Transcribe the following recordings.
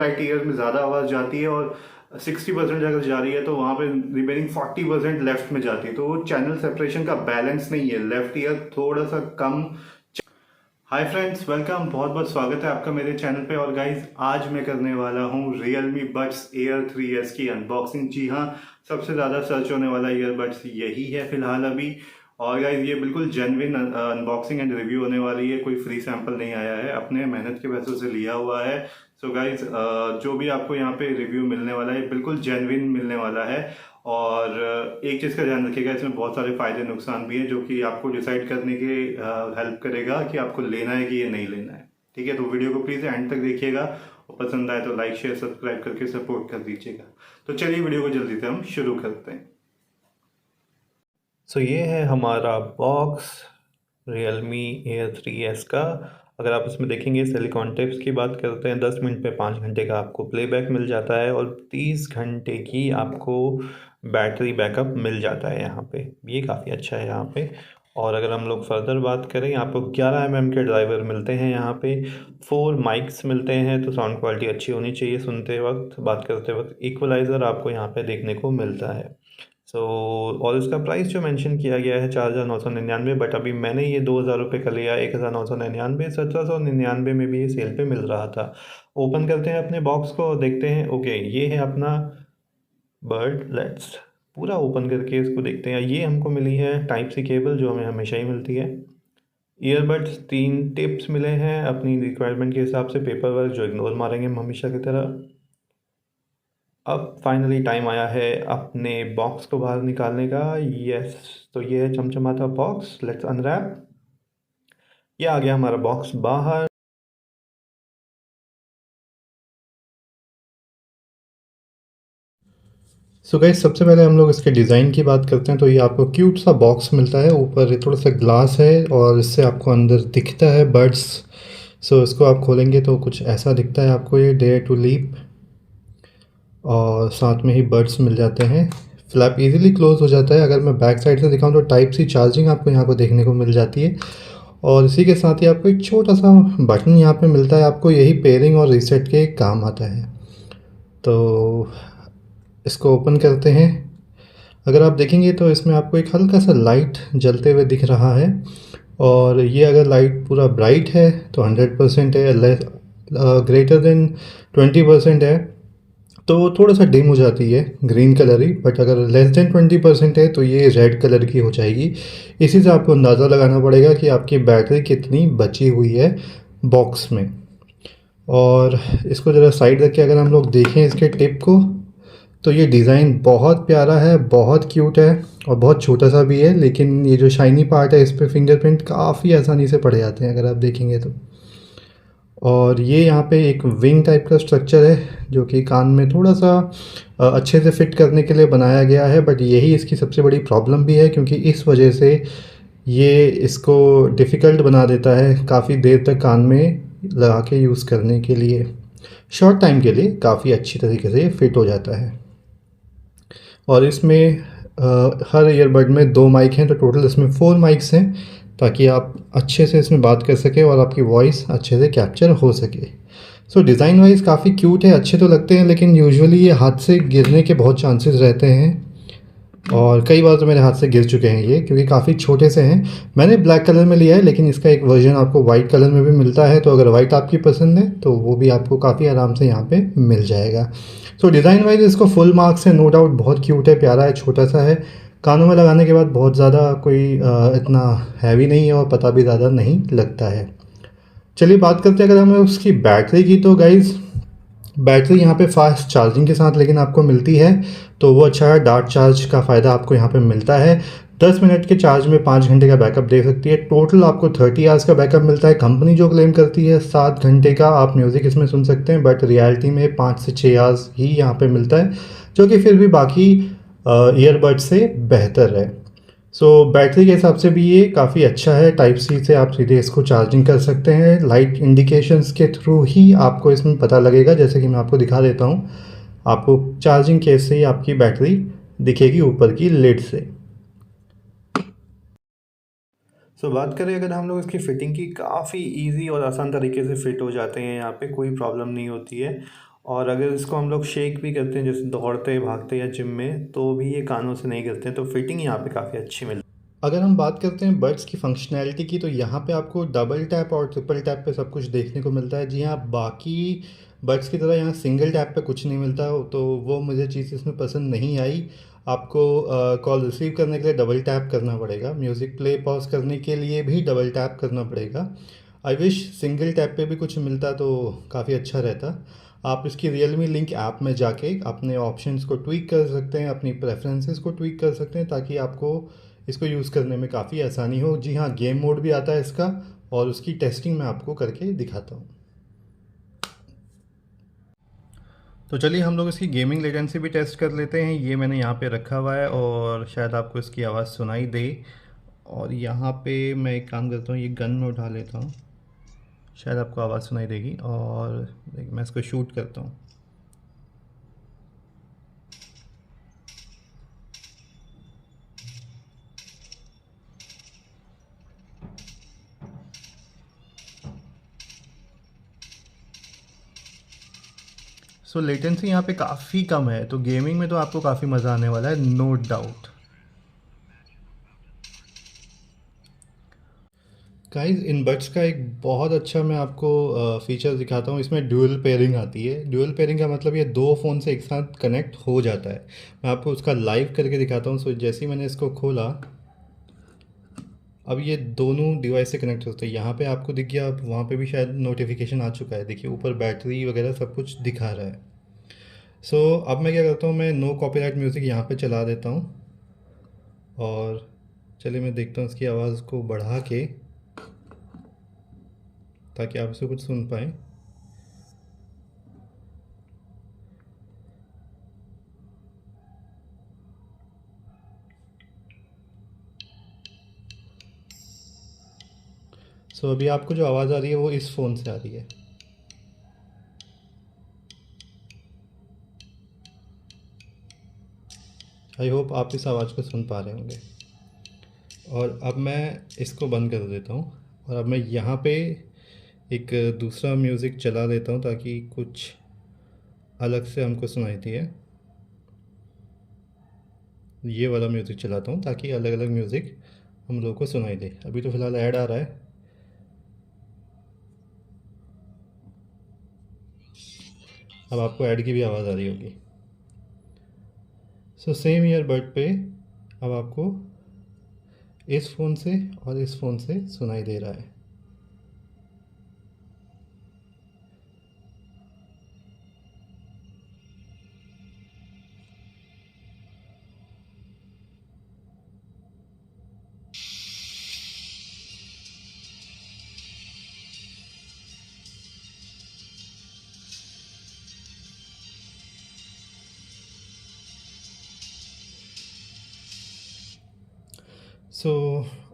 Right year में ज़्यादा आवाज़ जाती है और 60% अगर जा रही है तो वहाँ पे रिमेनिंग 40% लेफ्ट में जाती है, तो वो चैनल सेपरेशन का बैलेंस नहीं है, लेफ्ट ईयर थोड़ा सा कम। हाय फ्रेंड्स, वेलकम, बहुत बहुत स्वागत है आपका मेरे चैनल पे। और गाइज आज मैं करने वाला हूँ Realme Buds Air 3s की अनबॉक्सिंग। जी हाँ, सबसे ज़्यादा सर्च होने वाला ईयरबड्स यही है फिलहाल अभी। और गाइज ये बिल्कुल जेन्युइन अनबॉक्सिंग एंड रिव्यू होने वाली है, कोई फ्री सैंपल नहीं आया है, अपने मेहनत के पैसों से लिया हुआ है। सो गाइज जो भी आपको यहाँ पे रिव्यू मिलने वाला है बिल्कुल जेन्युइन मिलने वाला है। और एक चीज़ का ध्यान रखिएगा, इसमें बहुत सारे फायदे नुकसान भी हैं जो कि आपको डिसाइड करने के हेल्प करेगा कि आपको लेना है कि ये नहीं लेना है। ठीक है, तो वीडियो को प्लीज़ एंड तक देखिएगा और पसंद आए तो लाइक शेयर सब्सक्राइब करके सपोर्ट कर दीजिएगा। तो चलिए वीडियो को जल्दी से हम शुरू करते हैं। ये है हमारा बॉक्स Realme Air 3s का। अगर आप इसमें देखेंगे सिलिकॉन टिप्स की बात करते हैं, 10 मिनट पे 5 घंटे का आपको प्लेबैक मिल जाता है और 30 घंटे की आपको बैटरी बैकअप मिल जाता है यहाँ पे। ये काफ़ी अच्छा है यहाँ पे। और अगर हम लोग फर्दर बात करें, आपको 11 mm के ड्राइवर मिलते हैं यहाँ पे, 4 माइक्स मिलते हैं, तो साउंड क्वालिटी अच्छी होनी चाहिए सुनते वक्त, बात करते वक्त। इक्वलाइज़र आपको यहाँ पे देखने को मिलता है। और इसका प्राइस जो मेंशन किया गया है 4,999, बट अभी मैंने ये 2,000 रुपये का लिया, 1,999, 1,799 में भी ये सेल पे मिल रहा था। ओपन करते हैं अपने बॉक्स को और देखते हैं। ओके, ये है अपना बर्ड। लेट्स पूरा ओपन करके इसको देखते हैं। ये हमको मिली है टाइप सी केबल, जो हमें हमेशा ही मिलती है। ईयरबड्स 3 टिप्स मिले हैं अपनी रिक्वायरमेंट के हिसाब से, पेपर वर्क जो इग्नोर मारेंगे हम हमेशा की तरह। अब फाइनली टाइम आया है अपने बॉक्स को बाहर निकालने का। यस, तो ये है चमचमाता बॉक्स। Let's unwrap. ये आ गया हमारा बॉक्स बाहर। गाइस, सबसे पहले हम लोग इसके डिज़ाइन की बात करते हैं। तो ये आपको क्यूट सा बॉक्स मिलता है, ऊपर थोड़ा सा ग्लास है और इससे आपको अंदर दिखता है बर्ड्स। इसको आप खोलेंगे तो कुछ ऐसा दिखता है आपको, ये डेयर टू लीप, और साथ में ही बर्ड्स मिल जाते हैं। फ्लैप इजीली क्लोज हो जाता है। अगर मैं बैक साइड से दिखाऊं तो टाइप सी चार्जिंग आपको यहाँ पर देखने को मिल जाती है। और इसी के साथ ही आपको एक छोटा सा बटन यहाँ पे मिलता है, आपको यही पेयरिंग और रीसेट के काम आता है। तो इसको ओपन करते हैं। अगर आप देखेंगे तो इसमें आपको एक हल्का सा लाइट जलते हुए दिख रहा है। और ये अगर लाइट पूरा ब्राइट है तो 100% है, लेस ग्रेटर देन 20% है तो थोड़ा सा डिम हो जाती है, ग्रीन कलर ही। बट अगर लेस देन 20% है तो ये रेड कलर की हो जाएगी। इसी से आपको अंदाज़ा लगाना पड़ेगा कि आपकी बैटरी कितनी बची हुई है बॉक्स में। और इसको ज़रा साइड रख के अगर हम लोग देखें इसके टिप को, तो ये डिज़ाइन बहुत प्यारा है, बहुत क्यूट है और बहुत छोटा सा भी है। लेकिन ये जो शाइनी पार्ट है, इस पर फिंगरप्रिंट काफ़ी आसानी से पड़ जाते हैं अगर आप देखेंगे तो। और ये यहाँ पे एक विंग टाइप का स्ट्रक्चर है जो कि कान में थोड़ा सा अच्छे से फिट करने के लिए बनाया गया है। बट यही इसकी सबसे बड़ी प्रॉब्लम भी है, क्योंकि इस वजह से ये इसको डिफ़िकल्ट बना देता है काफ़ी देर तक कान में लगा के यूज़ करने के लिए। शॉर्ट टाइम के लिए काफ़ी अच्छी तरीके से फिट हो जाता है। और इसमें हर ईयरबड में 2 माइक हैं, तो टोटल इसमें 4 माइक्स हैं, ताकि आप अच्छे से इसमें बात कर सकें और आपकी वॉइस अच्छे से कैप्चर हो सके। डिज़ाइन वाइज काफ़ी क्यूट है, अच्छे तो लगते हैं, लेकिन यूजुअली ये हाथ से गिरने के बहुत चांसेस रहते हैं। और कई बार तो मेरे हाथ से गिर चुके हैं ये, क्योंकि काफ़ी छोटे से हैं। मैंने ब्लैक कलर में लिया है, लेकिन इसका एक वर्जन आपको वाइट कलर में भी मिलता है, तो अगर वाइट आपकी पसंद है तो वो भी आपको काफ़ी आराम से यहाँ पे मिल जाएगा। डिज़ाइन वाइज इसको फुल मार्क्स है, नो डाउट। बहुत क्यूट है, प्यारा है, छोटा सा है, कानों में लगाने के बाद बहुत ज़्यादा कोई इतना हैवी नहीं है और पता भी ज़्यादा नहीं लगता है। चलिए बात करते हैं अगर हमें उसकी बैटरी की, तो गाइज़ बैटरी यहाँ पे फास्ट चार्जिंग के साथ लेकिन आपको मिलती है, तो वो अच्छा है। डार्ट चार्ज का फ़ायदा आपको यहाँ पे मिलता है। 10 मिनट के चार्ज में 5 घंटे का बैकअप दे सकती है। टोटल आपको 30 आवर्स का बैकअप मिलता है। कंपनी जो क्लेम करती है 7 घंटे का आप म्यूज़िक इसमें सुन सकते हैं, बट रियलिटी में 5 से 6 आवर्स ही यहाँ पे मिलता है, जो कि फिर भी बाकी ईयरबड से बेहतर है। बैटरी के हिसाब से भी ये काफ़ी अच्छा है। टाइप सी से आप सीधे इसको चार्जिंग कर सकते हैं। लाइट इंडिकेशंस के थ्रू ही आपको इसमें पता लगेगा, जैसे कि मैं आपको दिखा देता हूँ। आपको चार्जिंग केस से ही आपकी बैटरी दिखेगी ऊपर की लिड से। बात करें अगर हम लोग इसकी फ़िटिंग की, काफ़ी इजी और आसान तरीके से फ़िट हो जाते हैं, यहाँ पे कोई प्रॉब्लम नहीं होती है। और अगर इसको हम लोग शेक भी करते हैं जैसे दौड़ते भागते या जिम में, तो भी ये कानों से नहीं करते हैं, तो फिटिंग यहाँ पे काफ़ी अच्छी मिलती है। अगर हम बात करते हैं बड्स की फंक्शनैलिटी की, तो यहाँ पे आपको डबल टैप और ट्रिपल टैप पे सब कुछ देखने को मिलता है। जी हाँ, बाकी बड्स की तरह यहाँ सिंगल टैप पे कुछ नहीं मिलता, तो वो मुझे चीज़ इसमें पसंद नहीं आई। आपको कॉल रिसीव करने के लिए डबल टैप करना पड़ेगा, म्यूज़िक प्ले पॉज करने के लिए भी डबल टैप करना पड़ेगा। आई विश सिंगल टैप पे भी कुछ मिलता तो काफ़ी अच्छा रहता। आप इसकी Realme लिंक ऐप में जाके अपने ऑप्शंस को ट्वीक कर सकते हैं, अपनी प्रेफरेंसेस को ट्वीक कर सकते हैं, ताकि आपको इसको यूज़ करने में काफ़ी आसानी हो। जी हाँ, गेम मोड भी आता है इसका, और उसकी टेस्टिंग मैं आपको करके दिखाता हूँ। तो चलिए हम लोग इसकी गेमिंग लेटेंसी भी टेस्ट कर लेते हैं। ये मैंने यहाँ पे रखा हुआ है और शायद आपको इसकी आवाज़ सुनाई दे। और यहाँ पे मैं एक काम करता हूँ, ये गन में उठा लेता हूँ, शायद आपको आवाज़ सुनाई देगी। और मैं इसको शूट करता हूँ। सो लेटेंसी यहाँ पे काफ़ी कम है, तो गेमिंग में तो आपको काफ़ी मज़ा आने वाला है, नो डाउट। गाइस, इन बड्स का एक बहुत अच्छा मैं आपको फीचर दिखाता हूँ। इसमें ड्यूअल पेयरिंग आती है। ड्यूअल पेयरिंग का मतलब ये दो फ़ोन से एक साथ कनेक्ट हो जाता है। मैं आपको उसका लाइव करके दिखाता हूँ। सो जैसे ही मैंने इसको खोला, अब ये दोनों डिवाइस से कनेक्ट होते हैं। यहाँ पे आपको दिख गया, अब वहाँ पे भी शायद नोटिफिकेशन आ चुका है। देखिए ऊपर बैटरी वगैरह सब कुछ दिखा रहा है। सो अब मैं क्या करता हूँ, मैं नो कॉपीराइट म्यूज़िक यहाँ पे चला देता हूँ। और चलिए मैं देखता हूँ इसकी आवाज़ को बढ़ा के, ताकि आप इसे कुछ सुन पाएँ। सो अभी आपको जो आवाज़ आ रही है वो इस फ़ोन से आ रही है। आई होप आप इस आवाज़ को सुन पा रहे होंगे। और अब मैं इसको बंद कर देता हूँ, और अब मैं यहाँ पे एक दूसरा म्यूज़िक चला देता हूँ, ताकि कुछ अलग से हमको सुनाई दिए। ये वाला म्यूज़िक चलाता हूँ ताकि अलग अलग म्यूज़िक हम लोगों को सुनाई दे। अभी तो फ़िलहाल ऐड आ रहा है। अब आपको ऐड की भी आवाज़ आ रही होगी। सो सेम ईयरबड पे अब आपको इस फ़ोन से और इस फ़ोन से सुनाई दे रहा है।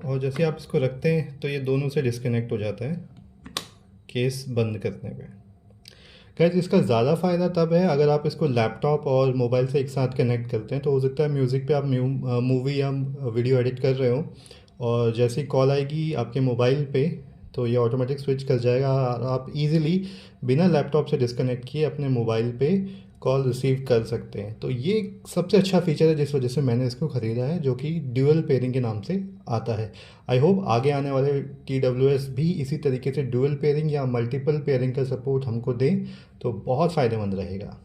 और जैसे आप इसको रखते हैं तो ये दोनों से डिस्कनेक्ट हो जाता है केस बंद करने पे। गाइस, इसका ज़्यादा फ़ायदा तब है अगर आप इसको लैपटॉप और मोबाइल से एक साथ कनेक्ट करते हैं। तो हो सकता है म्यूज़िक पे आप मूवी या वीडियो एडिट कर रहे हो, और जैसे ही कॉल आएगी आपके मोबाइल पे, तो ये ऑटोमेटिक स्विच कर जाएगा, और आप इजीली बिना लैपटॉप से डिस्कनेक्ट किए अपने मोबाइल पे कॉल रिसीव कर सकते हैं। तो ये सबसे अच्छा फीचर है जिस वजह से मैंने इसको ख़रीदा है, जो कि ड्यूअल पेयरिंग के नाम से आता है। आई होप आगे आने वाले TWS भी इसी तरीके से ड्यूअल पेयरिंग या मल्टीपल पेयरिंग का सपोर्ट हमको दें, तो बहुत फ़ायदेमंद रहेगा।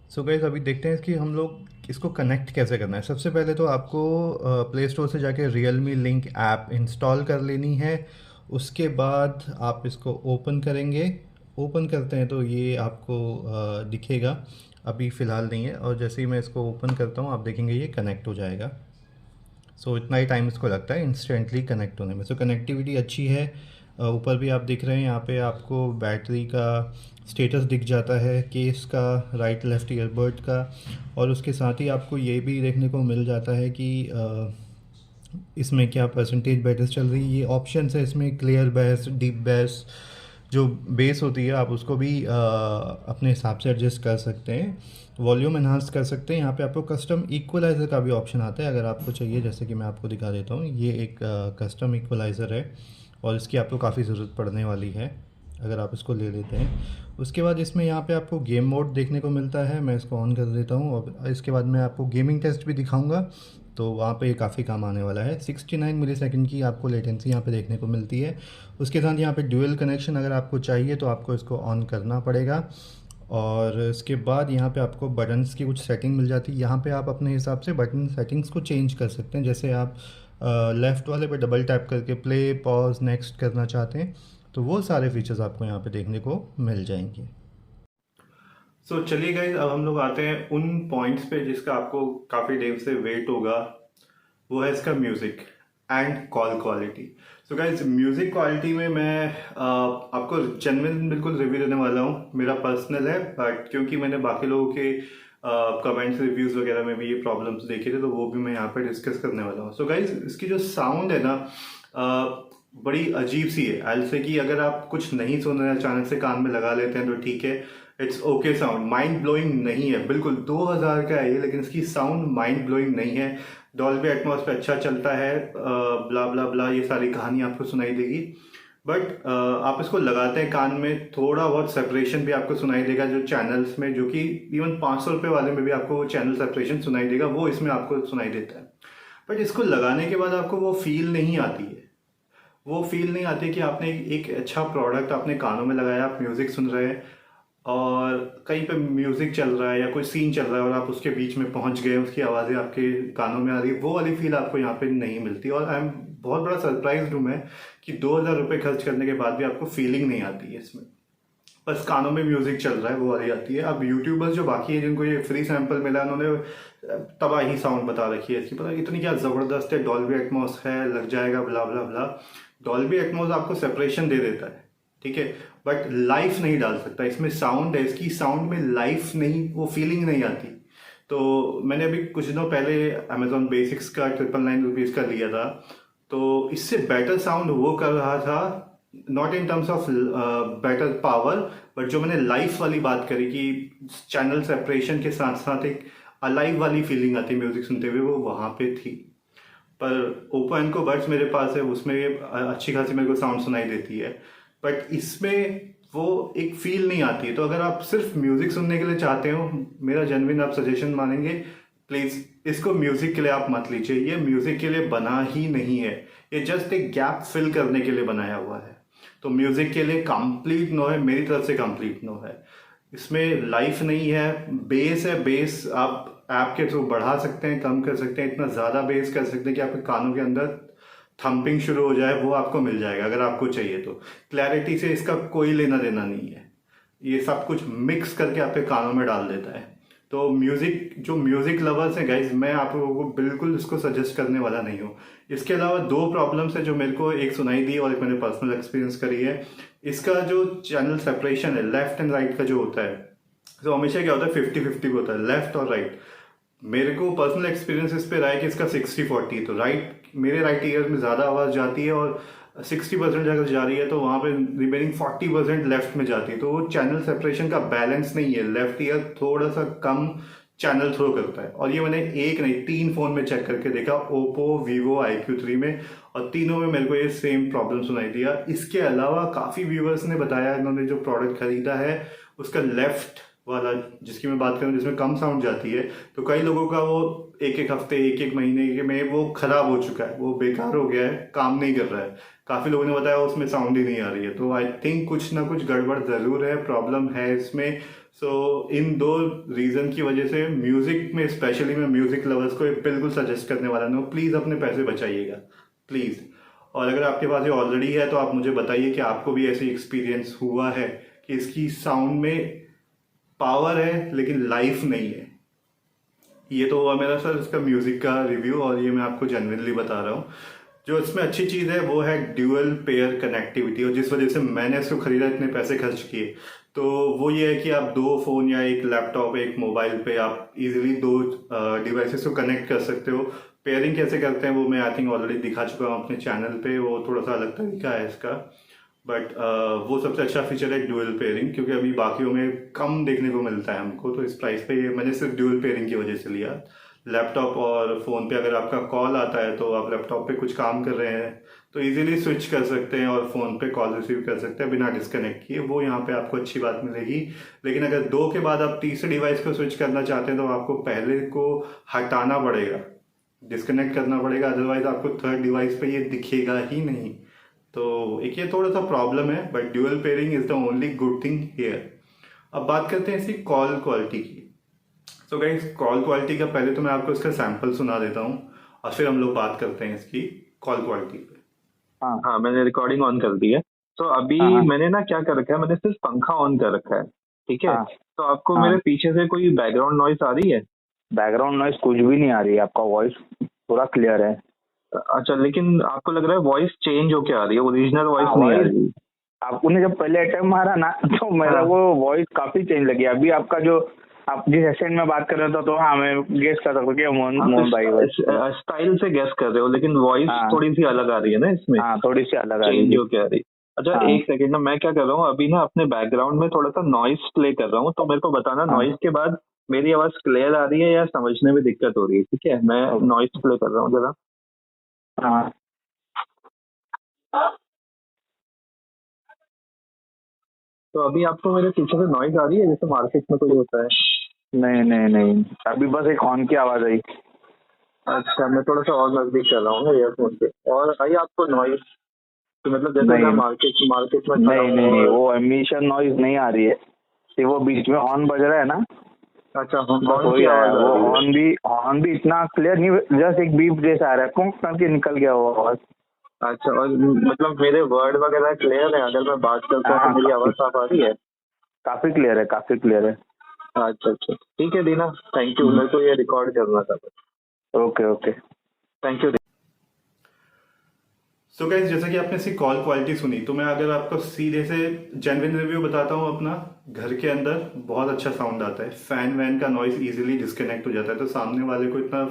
सो गाइस, अभी देखते हैं कि हम लोग इसको कनेक्ट कैसे करना है। सबसे पहले तो आपको प्ले स्टोर से जाके Realme लिंक ऐप इंस्टॉल कर लेनी है। उसके बाद आप इसको ओपन करेंगे। ओपन करते हैं तो ये आपको दिखेगा, अभी फ़िलहाल नहीं है। और जैसे ही मैं इसको ओपन करता हूँ, आप देखेंगे ये कनेक्ट हो जाएगा। सो इतना ही टाइम इसको लगता है इंस्टेंटली कनेक्ट होने में। सो कनेक्टिविटी अच्छी है। ऊपर भी आप दिख रहे हैं, यहाँ पे आपको बैटरी का स्टेटस दिख जाता है, केस का, राइट लेफ़्ट ईयरबड का। और उसके साथ ही आपको ये भी देखने को मिल जाता है कि इसमें क्या परसेंटेज बैटरी चल रही है। ये ऑप्शन है इसमें, क्लियर बेस, डीप बेस, जो बेस होती है आप उसको भी अपने हिसाब से एडजस्ट कर सकते हैं। वॉल्यूम एनहांस कर सकते हैं। यहाँ पे आपको कस्टम इक्वलाइज़र का भी ऑप्शन आता है, अगर आपको चाहिए। जैसे कि मैं आपको दिखा देता हूँ, ये एक कस्टम इक्वलाइज़र है, और इसकी आपको काफ़ी ज़रूरत पड़ने वाली है अगर आप इसको ले लेते हैं। उसके बाद इसमें यहाँ पे आपको गेम मोड देखने को मिलता है, मैं इसको ऑन कर देता हूँ और इसके बाद मैं आपको गेमिंग टेस्ट भी दिखाऊंगा, तो वहाँ पे काफ़ी काम आने वाला है। 69 मिलीसेकंड की आपको लेटेंसी यहाँ पे देखने को मिलती है। उसके साथ यहाँ पे ड्यूअल कनेक्शन अगर आपको चाहिए तो आपको इसको ऑन करना पड़ेगा। और इसके बाद यहाँ पे आपको बटन्स की कुछ सेटिंग मिल जाती है। यहाँ पे आप अपने हिसाब से बटन सेटिंग्स को चेंज कर सकते हैं। जैसे आप लेफ़्ट वाले पे डबल टैप करके प्ले, पॉज, नेक्स्ट करना चाहते हैं तो वो सारे फीचर्स आपको यहाँ पे देखने को मिल जाएंगे। चलिए गाइज, अब हम लोग आते हैं उन पॉइंट्स पे जिसका आपको काफ़ी देर से वेट होगा। वो है इसका music and call quality. So guys, music quality में मैं आपको जेन्युइन बिल्कुल रिव्यू देने वाला हूँ। मेरा पर्सनल है, बट क्योंकि मैंने बाकी लोगों के कमेंट्स, रिव्यूज़ वगैरह में भी ये प्रॉब्लम्स देखे थे, तो वो भी मैं यहाँ पे डिस्कस करने वाला हूँ। सो गाइज, इसकी जो साउंड है ना, बड़ी अजीब सी है। आई से कि अगर आप कुछ नहीं सुन रहे हैं, अचानक से कान में लगा लेते हैं तो ठीक है, it's okay. Sound mind blowing नहीं है, बिल्कुल 2000 का है ये, लेकिन इसकी साउंड माइंड ब्लोइंग नहीं है। डॉल्बी एटमॉस पे अच्छा चलता है, ब्ला ब्ला ब्ला, ये सारी कहानी आपको सुनाई देगी। बट आप इसको लगाते हैं कान में, थोड़ा बहुत सेपरेशन भी आपको सुनाई देगा जो चैनल्स में, जो कि इवन 500 रुपये वाले में भी आपको वो चैनल सेपरेशन सुनाई देगा, वो इसमें आपको सुनाई देता है। बट इसको लगाने के बाद आपको वो फील नहीं आती है। वो फील नहीं आती कि आपने एक अच्छा प्रोडक्ट अपने कानों में लगाया, आप म्यूज़िक सुन रहे हैं और कहीं पे म्यूज़िक चल रहा है या कोई सीन चल रहा है और आप उसके बीच में पहुंच गए, उसकी आवाज़ें आपके कानों में आ रही है, वो वाली फील आपको यहाँ पे नहीं मिलती। और आई एम बहुत बड़ा सरप्राइज हूँ मैं कि 2000 रुपये खर्च करने के बाद भी आपको फीलिंग नहीं आती है इसमें। बस कानों में म्यूजिक चल रहा है, वो वाली आती है। अब यूट्यूबर्स जो बाकी है जिनको ये फ्री सैंपल मिला, उन्होंने तबाही साउंड बता रखी है इसकी, पता इतनी क्या ज़बरदस्त है, डॉल्बी एटमॉस है, लग जाएगा, ब्ला ब्ला ब्ला। डॉल्बी एटमॉस आपको सेपरेशन दे देता है, ठीक है, बट लाइफ नहीं डाल सकता। इसमें साउंड है, इसकी साउंड में लाइफ नहीं, वो फीलिंग नहीं आती। तो मैंने अभी कुछ दिनों पहले अमेजॉन बेसिक्स का 999 रुपीज़ का लिया था, तो इससे बेटर साउंड वो कर रहा था, not in terms of better power, but जो मैंने लाइफ वाली बात करी कि चैनल सेपरेशन के साथ साथ एक अलाइव वाली फीलिंग आती है म्यूजिक सुनते हुए, वो वहाँ पे थी। पर ओप्पो एनको बड्स मेरे पास है, उसमें अच्छी खासी मेरे को साउंड सुनाई देती है, बट इसमें वो एक फील नहीं आती है। तो अगर आप सिर्फ म्यूजिक सुनने के लिए चाहते हो, मेरा जेन्युइन आप सजेशन मानेंगे, प्लीज इसको म्यूजिक के लिए आप मत लीजिए। ये म्यूजिक के लिए बना ही नहीं है, ये जस्ट एक गैप फिल करने के लिए बनाया हुआ है। तो म्यूजिक के लिए कंप्लीट नो है, मेरी तरफ से कंप्लीट नो है। इसमें लाइफ नहीं है, बेस है। बेस आप ऐप के थ्रू बढ़ा सकते हैं, कम कर सकते हैं, इतना ज़्यादा बेस कर सकते हैं कि आपके कानों के अंदर थंपिंग शुरू हो जाए, वो आपको मिल जाएगा अगर आपको चाहिए तो। क्लैरिटी से इसका कोई लेना देना नहीं है, ये सब कुछ मिक्स करके आपके कानों में डाल देता है। तो म्यूजिक, जो म्यूजिक लवर्स हैं गाइज, मैं आप लोगों को बिल्कुल इसको सजेस्ट करने वाला नहीं हूँ। इसके अलावा दो प्रॉब्लम्स है जो मेरे को, एक सुनाई दी और एक मैंने पर्सनल एक्सपीरियंस करी है। इसका जो चैनल सेपरेशन है लेफ्ट एंड राइट का जो होता है, तो हमेशा क्या होता है 50-50 होता है, लेफ्ट और राइट। मेरे को पर्सनल एक्सपीरियंस इस पे रहा है कि इसका 60-40, तो राइट, मेरे राइट ईयर में ज़्यादा आवाज़ जाती है और 60% अगर जा रही है तो वहाँ पे रिमेनिंग 40% लेफ्ट में जाती है। तो वो चैनल सेपरेशन का बैलेंस नहीं है, लेफ्ट ईयर थोड़ा सा कम चैनल थ्रो करता है। और ये मैंने एक नहीं 3 फ़ोन में चेक करके देखा, ओप्पो, वीवो, IQ3 में, और तीनों में मेरे को ये सेम प्रॉब्लम सुनाई दिया। इसके अलावा काफ़ी व्यूवर्स ने बताया, इन्होंने जो प्रोडक्ट खरीदा है उसका लेफ्ट वाला, जिसकी मैं बात करूँ, जिसमें कम साउंड जाती है, तो कई लोगों का वो एक हफ्ते, एक महीने में वो खराब हो चुका है, वो बेकार हो गया है, काम नहीं कर रहा है। काफ़ी लोगों ने बताया उसमें साउंड ही नहीं आ रही है। तो आई थिंक कुछ ना कुछ गड़बड़ ज़रूर है, प्रॉब्लम है इसमें। सो इन 2 रीज़न की वजह से म्यूज़िक में स्पेशली मैं म्यूज़िक लवर्स को बिल्कुल सजेस्ट करने वाला नहीं हूँ। प्लीज़ अपने पैसे बचाइएगा, प्लीज़। और अगर आपके पास ये ऑलरेडी है तो आप मुझे बताइए कि आपको भी ऐसी एक्सपीरियंस हुआ है कि इसकी साउंड में पावर है लेकिन लाइफ नहीं है। ये तो हुआ मेरा सर इसका म्यूजिक का रिव्यू, और ये मैं आपको जेन्युइनली बता रहा हूँ। जो इसमें अच्छी चीज़ है वो है ड्यूअल पेयर कनेक्टिविटी, और जिस वजह से मैंने इसको खरीदा, इतने पैसे खर्च किए, तो वो ये है कि आप 2 फ़ोन या एक लैपटॉप, एक मोबाइल पे आप इजीली 2 डिवाइसेस को कनेक्ट कर सकते हो। पेयरिंग कैसे करते हैं वो मैं आई थिंक ऑलरेडी दिखा चुका हूँ अपने चैनल पे, वो थोड़ा सा अलग तरीका है इसका, बट वो सबसे अच्छा फीचर है ड्यूअल पेयरिंग, क्योंकि अभी बाकियों में कम देखने को मिलता है हमको। तो इस प्राइस पे ये मैंने सिर्फ ड्यूअल पेयरिंग की वजह से लिया। लैपटॉप और फ़ोन पे अगर आपका कॉल आता है तो आप लैपटॉप पे कुछ काम कर रहे हैं तो इजीली स्विच कर सकते हैं और फ़ोन पे कॉल रिसीव कर सकते हैं बिना डिस्कनेक्ट किए, वो यहाँ पे आपको अच्छी बात मिलेगी। लेकिन अगर 2 के बाद आप तीसरे डिवाइस को स्विच करना चाहते हैं तो आपको पहले को हटाना पड़ेगा, डिस्कनेक्ट करना पड़ेगा, अदरवाइज आपको थर्ड डिवाइस पे ये दिखेगा ही नहीं। तो एक ये थोड़ा सा प्रॉब्लम है, but dual pairing is the only good thing here. अब बात करते हैं इसकी कॉल क्वालिटी की। सो गाइस, कॉल क्वालिटी का पहले तो मैं आपको इसका सैंपल सुना देता हूँ और फिर हम लोग बात करते हैं इसकी कॉल क्वालिटी पे। हाँ हाँ, मैंने रिकॉर्डिंग ऑन कर दी है। तो अभी हाँ, हाँ। मैंने ना क्या कर रखा है, मैंने सिर्फ पंखा ऑन कर रखा है, ठीक है। हाँ। तो आपको हाँ। मेरे पीछे से कोई बैकग्राउंड नॉइस आ रही है? बैकग्राउंड नॉइस कुछ भी नहीं आ रही है, आपका वॉइस पूरा क्लियर है। अच्छा, लेकिन आपको लग रहा है वॉइस चेंज होके आ रही है, ओरिजिनल वॉइस हाँ, नहीं आ voice- रही? आपने जब पहले अटेम्प्ट मारा ना तो मेरा हाँ। वो वॉइस काफी चेंज लगी। अभी आपका जो आप जिस एक्सेंट में बात कर रहे थे तो हाँ मैं गेस कर सकता हूँ कि मोहन भाई स्टाइल से गेस कर रहे हो, लेकिन वॉइस हाँ। थोड़ी सी अलग आ रही है ना इसमें, हाँ थोड़ी सी अलग आ रही चेंज है। होके आ रही है। अच्छा हाँ। एक सेकंड ना, मैं क्या कर रहा हूँ अभी ना, अपने बैकग्राउंड में थोड़ा सा नॉइस प्ले कर रहा हूँ, तो मेरे को बताना हाँ। नॉइस के बाद मेरी आवाज क्लियर आ रही है या समझने में दिक्कत हो रही है, ठीक है। मैं नॉइस प्ले कर रहा हूँ जरा। हाँ तो अभी आपको मेरे पीछे से नॉइज आ रही है जैसे मार्केट में कोई होता है? नहीं नहीं नहीं, अभी बस एक हॉर्न की आवाज आई। अच्छा, मैं थोड़ा सा और नजदीक कर रहा हूँ ईयरफोन पे, और आई आपको नॉइज? तो मतलब जैसे नहीं। मैं मार्केट में खड़ा नहीं हूँ नहीं नहीं, और- वो एमिशन नॉइज नहीं आ रही है। सिर्फ वो बीच में हॉर्न बज रहा है ना, अच्छा, बस हॉर्न वही की आया। आवाज आ वो रही है। हॉर्न भी इतना क्लियर नहीं, जस्ट एक बीप जैसा आ रहा है, पुंक करके निकल गया वो आवाज। अच्छा, और मतलब मेरे वर्ड वगैरह क्लियर है? अगर मैं बात करता हूँ हाँ, तो मेरी आवाज साफ आ रही है? काफी क्लियर है, काफी क्लियर है। अच्छा अच्छा, ठीक है दीना, थैंक यू। मेरे को ये रिकॉर्ड करना था। Okay okay. Thank you. So guys, जैसा कि आपने इसकी कॉल क्वालिटी सुनी, तो मैं अगर आपको सीधे से जेन्युइन रिव्यू बताता हूँ अपना, घर के अंदर बहुत अच्छा साउंड आता है, फैन वैन का नॉइस इजीली डिस्कनेक्ट हो जाता है, तो सामने वाले को इतना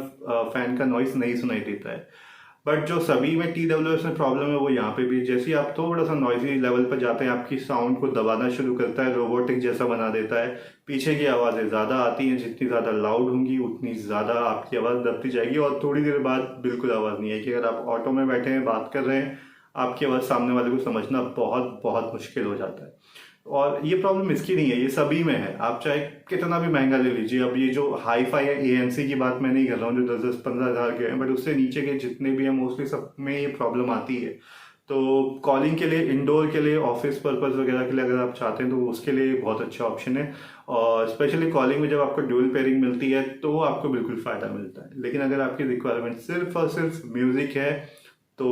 फैन का नॉइस नहीं सुनाई देता है। बट जो सभी में TWS में प्रॉब्लम है वो यहाँ पे भी, जैसे ही आप थोड़ा सा नॉइजी लेवल पर जाते हैं, आपकी साउंड को दबाना शुरू करता है, रोबोटिक जैसा बना देता है। पीछे की आवाज़ें ज़्यादा आती हैं, जितनी ज़्यादा लाउड होंगी उतनी ज़्यादा आपकी आवाज़ दबती जाएगी, और थोड़ी देर बाद बिल्कुल आवाज़ नहीं आएगी। अगर आप ऑटो में बैठे हैं, बात कर रहे हैं, आपकी आवाज़ सामने वाले को समझना बहुत बहुत मुश्किल हो जाता है। और ये प्रॉब्लम इसकी नहीं है, ये सभी में है। आप चाहे कितना भी महंगा ले लीजिए, अब ये जो हाई फाई है, ANC की बात मैं नहीं कर रहा हूँ जो 10-15 हज़ार के हैं, बट उससे नीचे के जितने भी हैं मोस्टली सब में ये प्रॉब्लम आती है। तो कॉलिंग के लिए, इंडोर के लिए, ऑफिस पर्पज़ वगैरह के लिए अगर आप चाहते हैं तो उसके लिए बहुत अच्छा ऑप्शन है। और स्पेशली कॉलिंग में जब आपको ड्यूल पेयरिंग मिलती है तो आपको बिल्कुल फ़ायदा मिलता है। लेकिन अगर आपकी रिक्वायरमेंट सिर्फ और सिर्फ म्यूज़िक है तो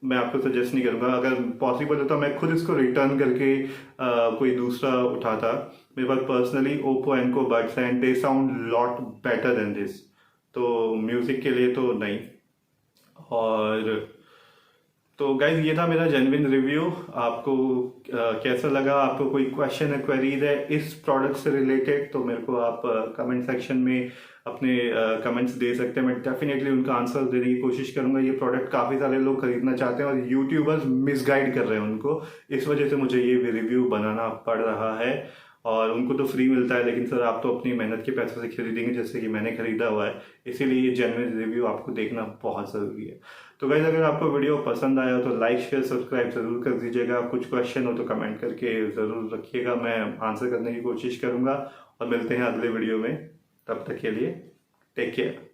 मैं आपको सजेस्ट नहीं करूँगा। अगर पॉसिबल होता मैं खुद इसको रिटर्न करके कोई दूसरा उठाता। मेरे पास पर्सनली ओप्पो एनको बड्स हैं, they sound lot better than this. तो म्यूज़िक के लिए तो नहीं। और तो गाइज, ये था मेरा जेन्युइन रिव्यू। आपको कैसा लगा? आपको कोई क्वेश्चन है, क्वेरीज है इस प्रोडक्ट से रिलेटेड, तो मेरे को आप कमेंट सेक्शन में अपने कमेंट्स दे सकते हैं। मैं डेफिनेटली उनका आंसर देने की कोशिश करूंगा। ये प्रोडक्ट काफ़ी सारे लोग खरीदना चाहते हैं और यूट्यूबर्स मिसगाइड कर रहे हैं उनको, इस वजह से मुझे ये रिव्यू बनाना पड़ रहा है। और उनको तो फ्री मिलता है, लेकिन सर आप तो अपनी मेहनत के पैसों से खरीदेंगे जैसे कि मैंने खरीदा हुआ है, इसीलिए ये जेन्युइन रिव्यू आपको देखना बहुत ज़रूरी है। तो गाइस, अगर आपको वीडियो पसंद आया तो लाइक शेयर सब्सक्राइब ज़रूर कर दीजिएगा। कुछ क्वेश्चन हो तो कमेंट करके ज़रूर रखिएगा, मैं आंसर करने की कोशिश करूँगा। और मिलते हैं अगले वीडियो में, तब तक के लिए टेक केयर।